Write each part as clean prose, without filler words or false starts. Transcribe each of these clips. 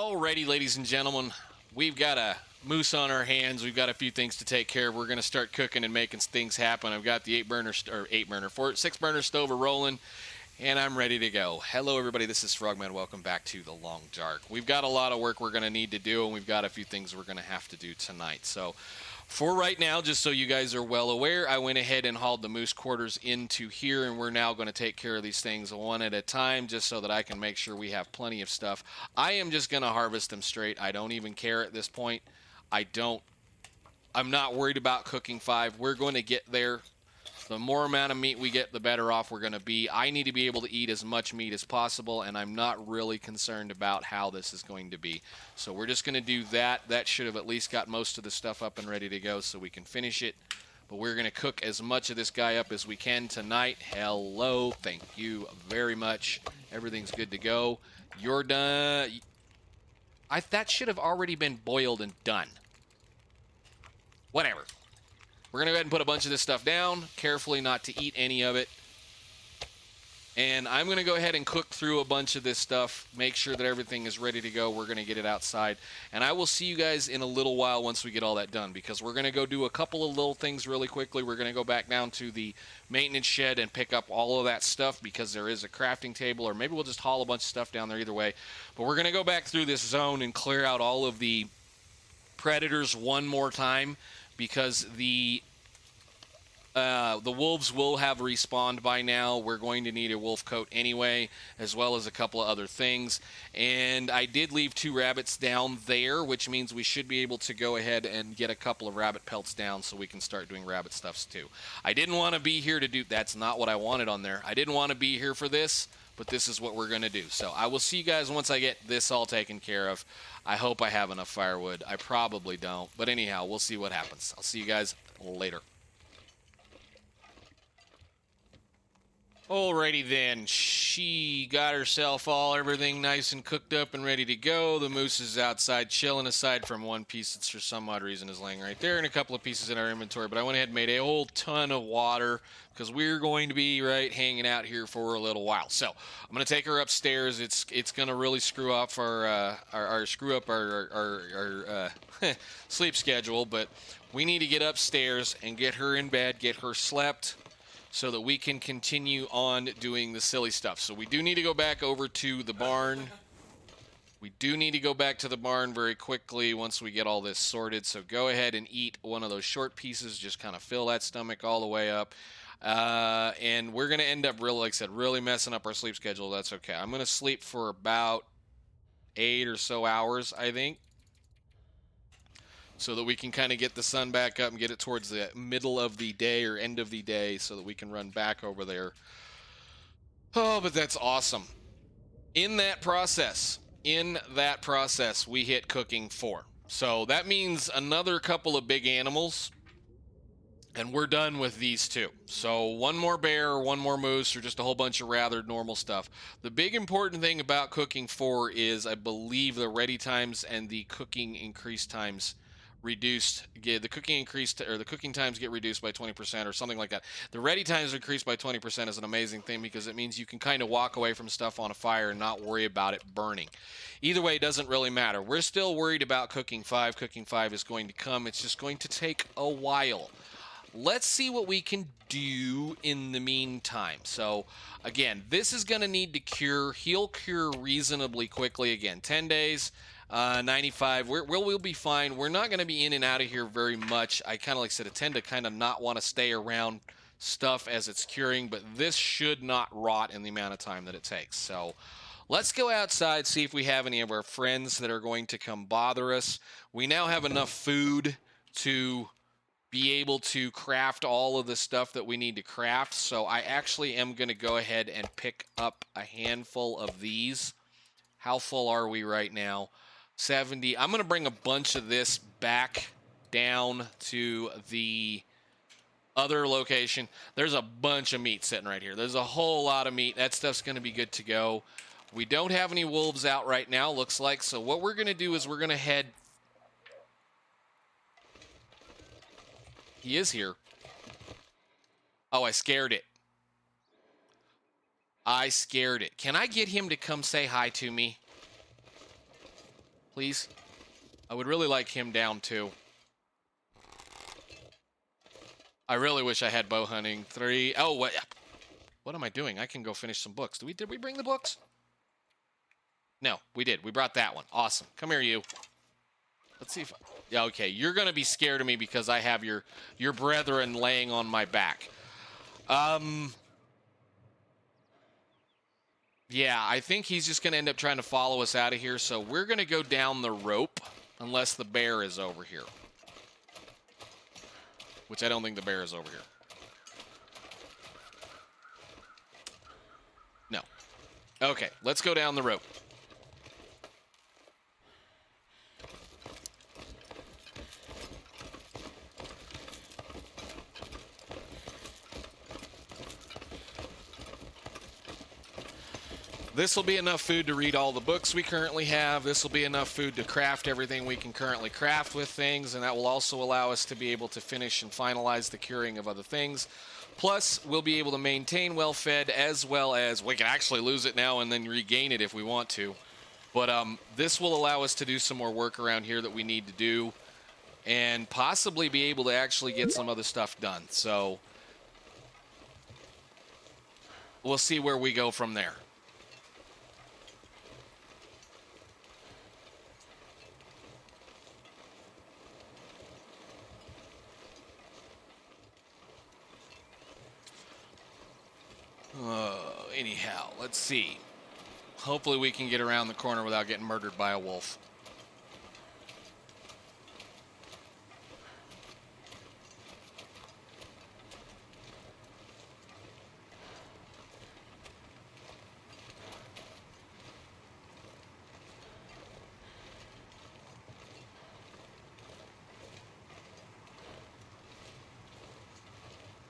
Alrighty, ladies and gentlemen, we've got a moose on our hands. We've got a few things to take care of. We're going to start cooking and making things happen. I've got the 6-burner stove rolling, and I'm ready to go. Hello, everybody. This is Frogman. Welcome back to The Long Dark. We've got a lot of work we're going to need to do, and we've got a few things we're going to have to do tonight. So for right now, just so you guys are well aware, I went ahead and hauled the moose quarters into here, and we're now going to take care of these things one at a time just so that I can make sure we have plenty of stuff. I am just going to harvest them straight. I don't even care at this point. I'm not worried about cooking 5. We're going to get there. The more amount of meat we get, the better off we're going to be. I need to be able to eat as much meat as possible, and I'm not really concerned about how this is going to be. So we're just going to do that. That should have at least got most of the stuff up and ready to go so we can finish it. But we're going to cook as much of this guy up as we can tonight. Hello. Thank you very much. Everything's good to go. You're done. That should have already been boiled and done. Whatever. We're going to go ahead and put a bunch of this stuff down, carefully not to eat any of it. And I'm going to go ahead and cook through a bunch of this stuff, make sure that everything is ready to go. We're going to get it outside. And I will see you guys in a little while once we get all that done, because we're going to go do a couple of little things really quickly. We're going to go back down to the maintenance shed and pick up all of that stuff because there is a crafting table, or maybe we'll just haul a bunch of stuff down there either way. But we're going to go back through this zone and clear out all of the predators one more time, because the wolves will have respawned by now. We're going to need a wolf coat anyway, as well as a couple of other things. And I did leave 2 rabbits down there, which means we should be able to go ahead and get a couple of rabbit pelts down so we can start doing rabbit stuffs too. I didn't want to be here to do... That's not what I wanted on there. I didn't want to be here for this, but this is what we're going to do. So I will see you guys once I get this all taken care of. I hope I have enough firewood. I probably don't. But anyhow, we'll see what happens. I'll see you guys later. Alrighty then, she got herself everything nice and cooked up and ready to go. The moose is outside chilling, aside from one piece that for some odd reason is laying right there, and a couple of pieces in our inventory. But I went ahead and made a whole ton of water because we're going to be hanging out here for a little while. So I'm going to take her upstairs. It's going to really screw up our sleep schedule, but we need to get upstairs and get her in bed, get her slept, so that we can continue on doing the silly stuff. So we do need to go back over to the barn. We do need to go back to the barn very quickly once we get all this sorted. So go ahead and eat one of those short pieces. Just kind of fill that stomach all the way up. And we're going to end up, really, like I said, really messing up our sleep schedule. That's okay. I'm going to sleep for about 8 or so hours, I think, so that we can kind of get the sun back up and get it towards the middle of the day or end of the day so that we can run back over there. Oh, but that's awesome. In that process, we hit cooking 4. So that means another couple of big animals, and we're done with these 2. So one more bear, one more moose, or just a whole bunch of rather normal stuff. The big important thing about cooking 4 is, I believe, the ready times and the cooking increase times reduced. The cooking times get reduced by 20% or something like that. The ready times increased by 20% is an amazing thing, because it means you can kind of walk away from stuff on a fire and not worry about it burning. Either way, it doesn't really matter. We're still worried about cooking 5. Cooking 5 is going to come. It's just going to take a while. Let's see what we can do in the meantime. So again, this is going to need to cure. He'll cure reasonably quickly. Again, 10 days. 95. We'll be fine. We're not going to be in and out of here very much. I kind of, like I said, I tend to kind of not want to stay around stuff as it's curing, but this should not rot in the amount of time that it takes. So let's go outside, see if we have any of our friends that are going to come bother us. We now have enough food to be able to craft all of the stuff that we need to craft. So I actually am going to go ahead and pick up a handful of these. How full are we right now? 70. I'm going to bring a bunch of this back down to the other location. There's a bunch of meat sitting right here. There's a whole lot of meat. That stuff's going to be good to go. We don't have any wolves out right now, looks like. So what we're going to do is we're going to head... He is here. Oh, I scared it. I scared it. Can I get him to come say hi to me? Please. I would really like him down, too. I really wish I had bow hunting 3. Oh, what am I doing? I can go finish some books. Did we bring the books? No, we did. We brought that one. Awesome. Come here, you. Let's see if... Yeah, okay. You're going to be scared of me because I have your brethren laying on my back. Yeah, I think he's just going to end up trying to follow us out of here, so we're going to go down the rope unless the bear is over here. Which I don't think the bear is over here. No. Okay, let's go down the rope. This will be enough food to read all the books we currently have. This will be enough food to craft everything we can currently craft with things, and that will also allow us to be able to finish and finalize the curing of other things. Plus, we'll be able to maintain well-fed, as well as we can actually lose it now and then regain it if we want to. But this will allow us to do some more work around here that we need to do, and possibly be able to actually get some other stuff done. So we'll see where we go from there. Anyhow, let's see. Hopefully we can get around the corner without getting murdered by a wolf.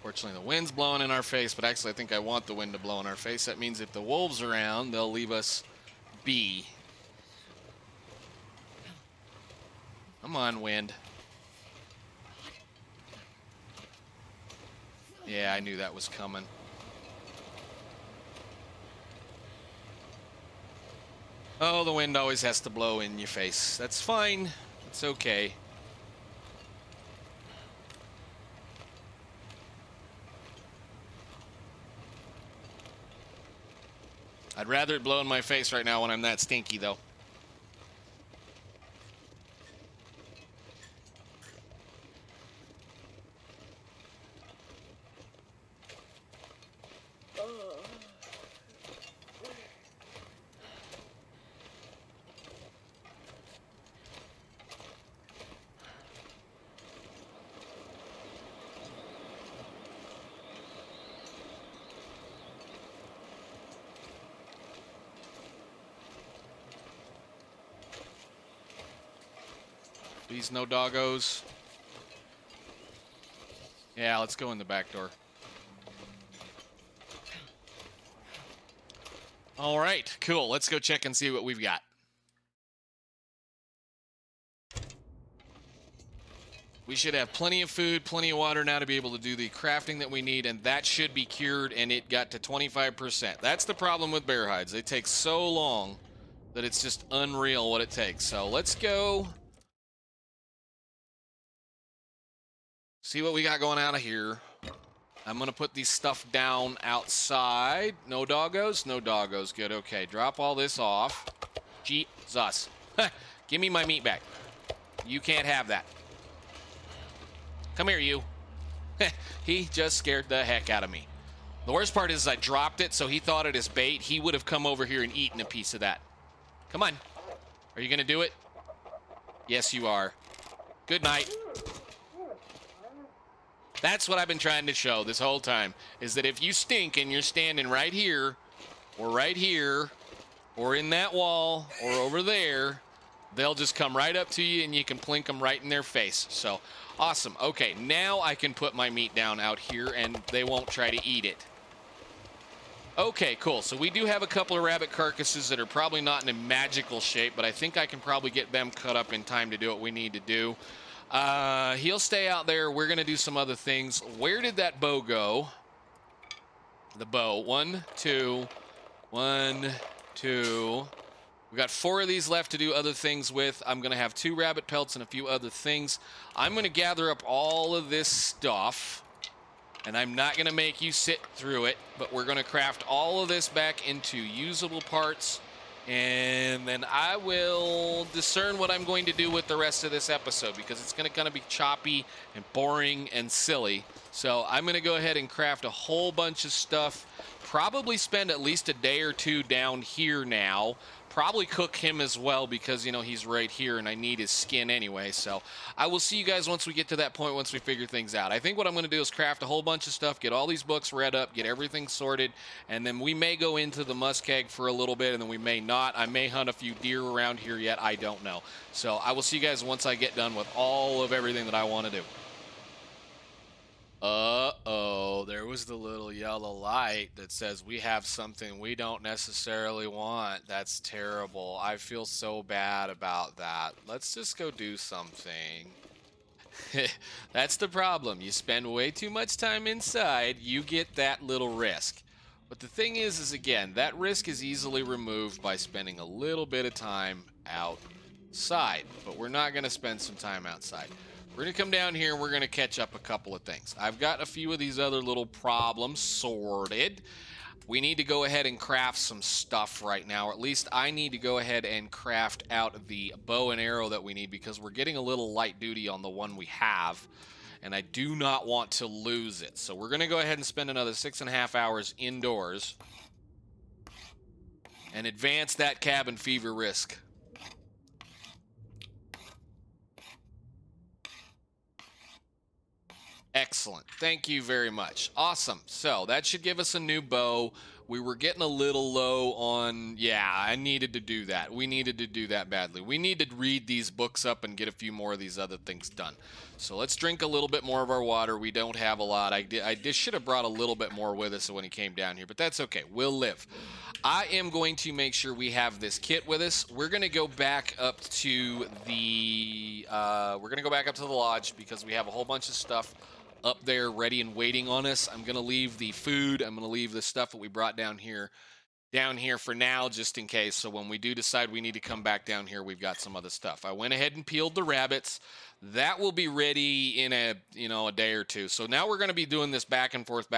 Fortunately, the wind's blowing in our face, but actually I think I want the wind to blow in our face. That means if the wolves are around, they'll leave us be. Come on, wind. Yeah, I knew that was coming. Oh, the wind always has to blow in your face. That's fine. It's okay. I'd rather it blow in my face right now when I'm that stinky, though. Please, no doggos. Yeah, let's go in the back door. All right, cool. Let's go check and see what we've got. We should have plenty of food, plenty of water now to be able to do the crafting that we need, and that should be cured, and it got to 25%. That's the problem with bear hides. They take so long that it's just unreal what it takes. So let's go see what we got going out of here. I'm going to put these stuff down outside. No doggos? No doggos. Good. Okay. Drop all this off. Jesus. Give me my meat back. You can't have that. Come here, you. He just scared the heck out of me. The worst part is I dropped it, so he thought it is bait. He would have come over here and eaten a piece of that. Come on. Are you going to do it? Yes, you are. Good night. That's what I've been trying to show this whole time, is that if you stink and you're standing right here, or in that wall, or over there, they'll just come right up to you and you can plink them right in their face. So, awesome. Okay, now I can put my meat down out here and they won't try to eat it. Okay, cool. So we do have a couple of rabbit carcasses that are probably not in a magical shape, but I think I can probably get them cut up in time to do what we need to do. He'll stay out there. We're going to do some other things. Where did that bow go? The bow. 1, 2, 1, 2. We got 4 of these left to do other things with. I'm going to have 2 rabbit pelts and a few other things. I'm going to gather up all of this stuff, and I'm not going to make you sit through it, but we're going to craft all of this back into usable parts, and then I will discern what I'm going to do with the rest of this episode, because it's going to kind of be choppy and boring and silly. So I'm going to go ahead and craft a whole bunch of stuff, probably spend at least a day or 2 down here now. Probably cook him as well, because, you know, he's right here and I need his skin anyway. So I will see you guys once we get to that point, once we figure things out. I think what I'm going to do is craft a whole bunch of stuff, get all these books read up, get everything sorted, and then we may go into the muskeg for a little bit, and then we may not. I may hunt a few deer around here yet. I don't know. So I will see you guys once I get done with all of everything that I want to do. Uh-oh, there was the little yellow light that says we have something we don't necessarily want. That's terrible. I feel so bad about that. Let's just go do something. That's the problem. You spend way too much time inside, you get that little risk. But the thing is again, that risk is easily removed by spending a little bit of time outside. But we're not going to spend some time outside. We're going to come down here and we're going to catch up a couple of things. I've got a few of these other little problems sorted. We need to go ahead and craft some stuff right now, or at least I need to go ahead and craft out the bow and arrow that we need, because we're getting a little light duty on the one we have, and I do not want to lose it. So we're going to go ahead and spend another 6.5 hours indoors and advance that cabin fever risk. Excellent. Thank you very much. Awesome. So that should give us a new bow. We were getting a little low on, yeah, I needed to do that. We needed to do that badly. We need to read these books up and get a few more of these other things done. So let's drink a little bit more of our water. We don't have a lot. I just should have brought a little bit more with us when he came down here, but that's okay. We'll live. I am going to make sure we have this kit with us. We're going to go back up to the lodge, because we have a whole bunch of stuff up there ready and waiting on us. I'm going to leave the food. I'm going to leave the stuff that we brought down here for now, just in case. So when we do decide we need to come back down here, we've got some other stuff. I went ahead and peeled the rabbits. That will be ready in a day or 2. So now we're going to be doing this back and forth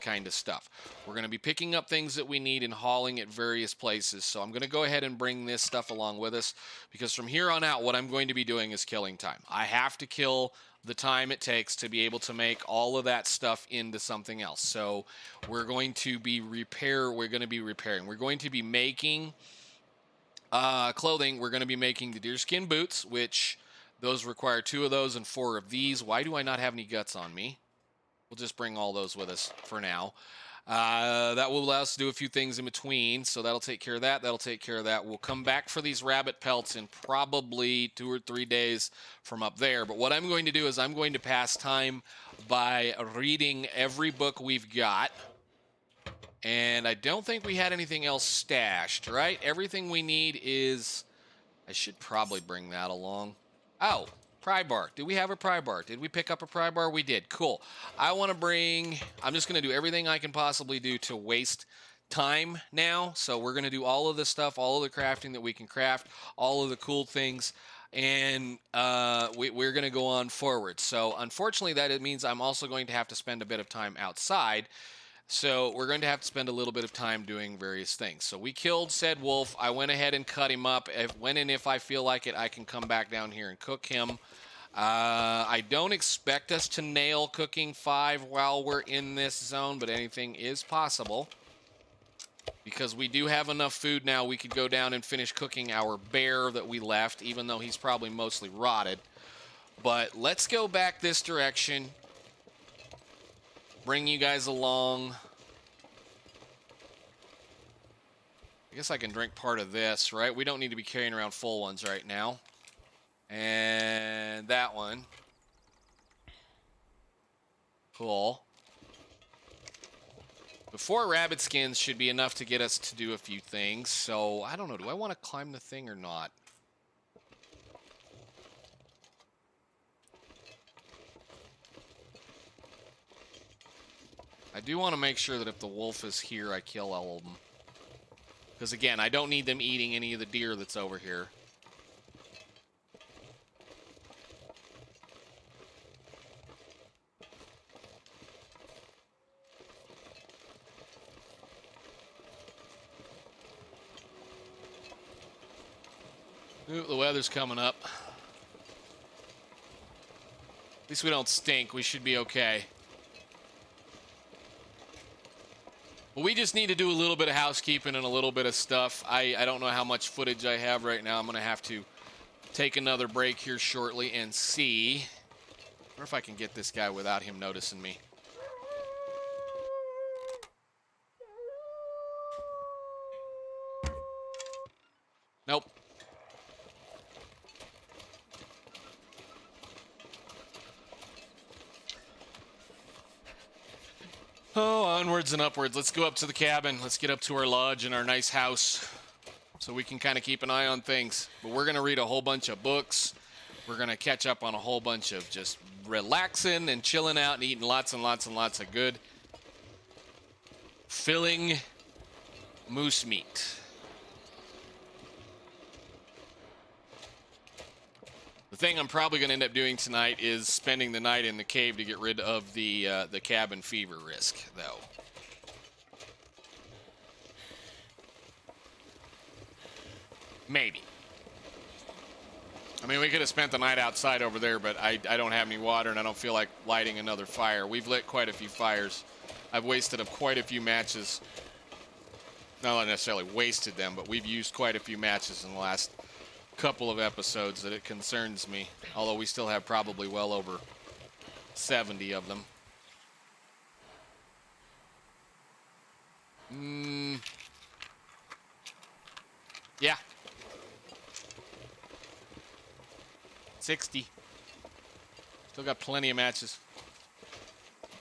kind of stuff. We're going to be picking up things that we need and hauling at various places. So I'm going to go ahead and bring this stuff along with us, because from here on out, what I'm going to be doing is killing time. I have to kill the time it takes to be able to make all of that stuff into something else. So we're going to be repairing. We're going to be making clothing. We're going to be making the deerskin boots, which those require 2 of those and 4 of these. Why do I not have any guts on me? We'll just bring all those with us for now. That will allow us to do a few things in between, so that'll take care of that. That'll take care of that. We'll come back for these rabbit pelts in probably 2 or 3 days from up there. But what I'm going to do is I'm going to pass time by reading every book we've got. And I don't think we had anything else stashed, right? Everything we need is... I should probably bring that along. Oh, pry bar. Did we have a pry bar? Did we pick up a pry bar? We did. Cool. I'm just going to do everything I can possibly do to waste time now. So we're going to do all of this stuff, all of the crafting that we can craft, all of the cool things, and we're going to go on forward. So unfortunately, that means I'm also going to have to spend a bit of time outside. So we're going to have to spend a little bit of time doing various things. So we killed said wolf. I went ahead and cut him up. If I feel like it, I can come back down here and cook him. I don't expect us to nail cooking 5 while we're in this zone, but anything is possible. Because we do have enough food now, we could go down and finish cooking our bear that we left, even though he's probably mostly rotted. But let's go back this direction. Bring you guys along. I guess I can drink part of this, right? We don't need to be carrying around full ones right now. And that one. Cool. The 4 rabbit skins should be enough to get us to do a few things. So, I don't know. Do I want to climb the thing or not? I do want to make sure that if the wolf is here, I kill all of them. Because, again, I don't need them eating any of the deer that's over here. Ooh, the weather's coming up. At least we don't stink. We should be okay. But we just need to do a little bit of housekeeping and a little bit of stuff. I don't know how much footage I have right now. I'm going to have to take another break here shortly and see. I wonder if I can get this guy without him noticing me. Nope. Oh, onwards and upwards. Let's go up to the cabin. Let's get up to our lodge and our nice house so we can kind of keep an eye on things. But we're going to read a whole bunch of books. We're going to catch up on a whole bunch of just relaxing and chilling out and eating lots and lots and lots of good, filling moose meat. The thing I'm probably going to end up doing tonight is spending the night in the cave to get rid of the cabin fever risk, though. Maybe. I mean, we could have spent the night outside over there, but I don't have any water, and I don't feel like lighting another fire. We've lit quite a few fires. I've wasted up quite a few matches. Not necessarily wasted them, but we've used quite a few matches in the last couple of episodes that it concerns me, although we still have probably well over 70 of them. Yeah. 60. Still got plenty of matches.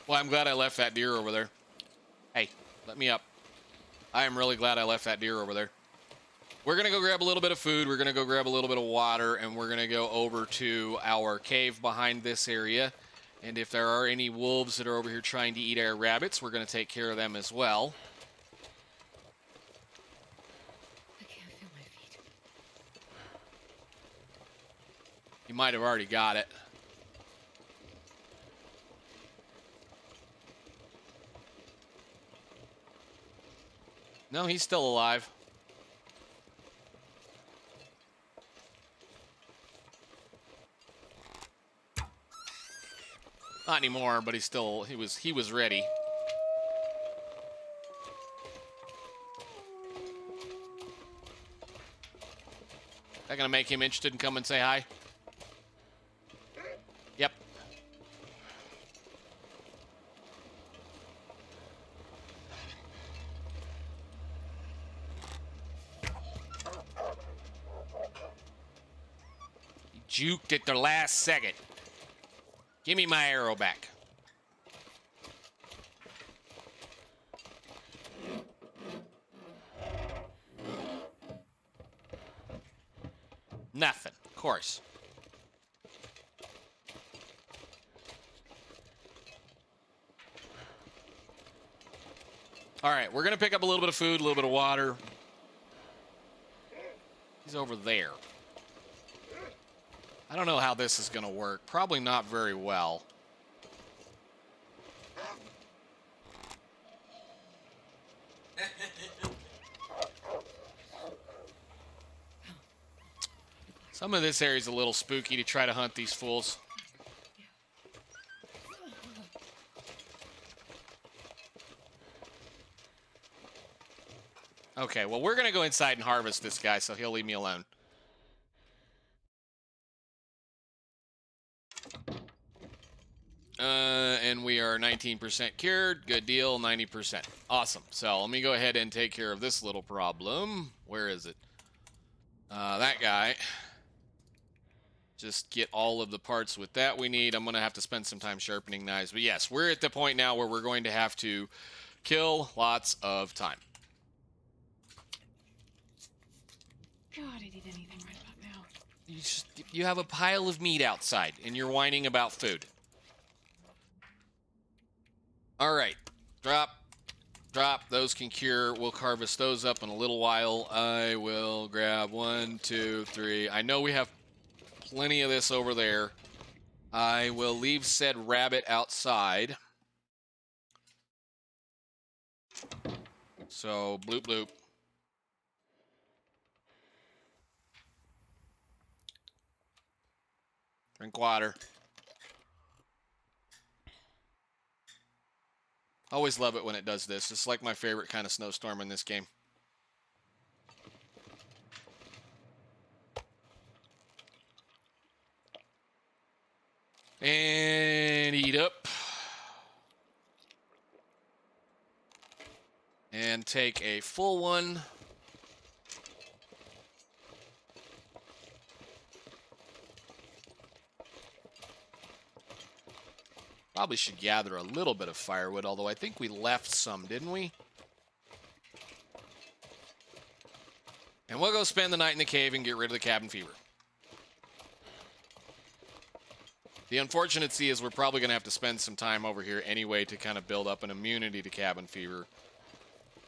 Well, I'm glad I left that deer over there. Hey, let me up. I am really glad I left that deer over there. We're going to go grab a little bit of food. We're going to go grab a little bit of water, and we're going to go over to our cave behind this area. And if there are any wolves that are over here trying to eat our rabbits, we're going to take care of them as well. I can't feel my feet. You might have already got it. No, he's still alive. Not anymore, but he was ready. That gonna make him interested in come and say hi? Yep. He juked at the last second. Give me my arrow back. Nothing, of course. All right, we're going to pick up a little bit of food, a little bit of water. He's over there. I don't know how this is going to work. Probably not very well. Some of this area is a little spooky to try to hunt these fools. Okay, well, we're going to go inside and harvest this guy, so he'll leave me alone. And we are 19% cured. Good deal, 90%. Awesome. So let me go ahead and take care of this little problem. Where is it? That guy. Just get all of the parts with that we need. I'm going to have to spend some time sharpening knives. But yes, we're at the point now where we're going to have to kill lots of time. God, I'd eat anything right about now. You have a pile of meat outside, and you're whining about food. All right. Drop. Drop. Those can cure. We'll harvest those up in a little while. I will grab 1, 2, 3. I know we have plenty of this over there. I will leave said rabbit outside. So, bloop, bloop. Drink water. Always love it when it does this. It's like my favorite kind of snowstorm in this game. And eat up. And take a full one. Probably should gather a little bit of firewood, although I think we left some, didn't we? And we'll go spend the night in the cave and get rid of the cabin fever. The unfortunate thing is we're probably going to have to spend some time over here anyway to kind of build up an immunity to cabin fever,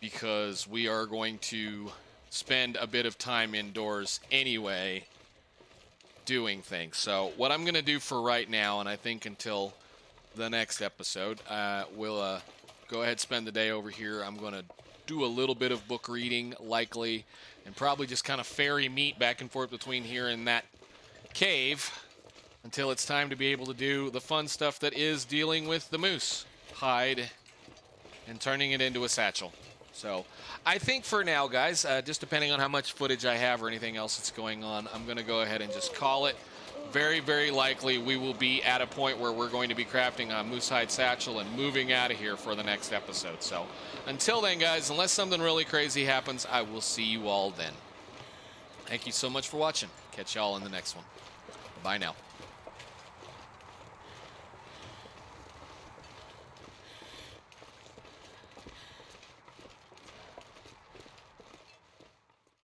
because we are going to spend a bit of time indoors anyway doing things. So what I'm going to do for right now, and I think until the next episode, we'll go ahead and spend the day over here. I'm going to do a little bit of book reading, likely, and probably just kind of ferry meat back and forth between here and that cave until it's time to be able to do the fun stuff that is dealing with the moose hide and turning it into a satchel. So I think for now, guys, just depending on how much footage I have or anything else that's going on, I'm going to go ahead and just call it. Very, very likely we will be at a point where we're going to be crafting a moose hide satchel and moving out of here for the next episode. So until then, guys, unless something really crazy happens, I will see you all then. Thank you so much for watching. Catch y'all in the next one. Bye now.